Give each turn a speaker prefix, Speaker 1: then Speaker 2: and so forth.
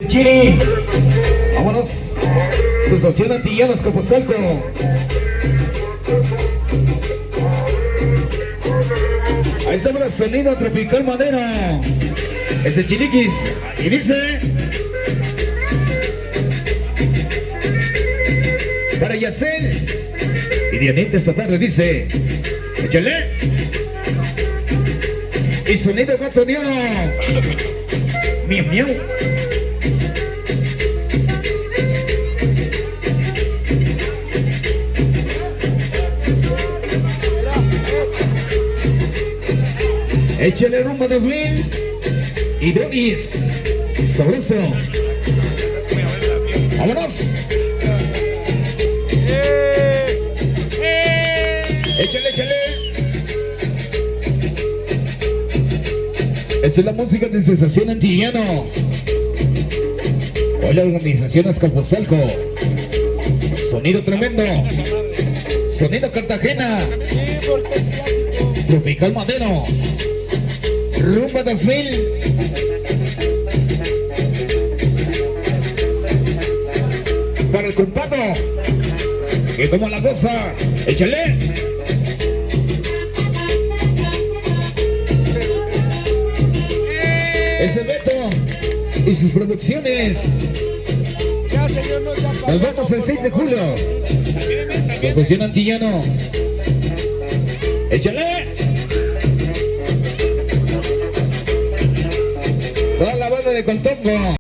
Speaker 1: Chile, vámonos. Sensación Antillana, Azcapotzalco. Ahí está el sonido tropical madero. Es el Chiliquis. Y dice: para Yacel y Dianita esta tarde dice: échale. Y sonido gato de oro. Miau, miau. Échale rumba 2000 y Donis. Sabroso. Vámonos. Échale, échale. Esta es la música de Sensación Antillano. Hoy la organización Azcapotzalco. Sonido tremendo. Sonido Cartagena. Tropical Madero. Rumba 2000. Para el compadre que toma la cosa. Échale. Ese Beto y sus producciones. Nos vemos el 6 de julio. Sensación Antillano. Échale. Toda la banda de Contongo.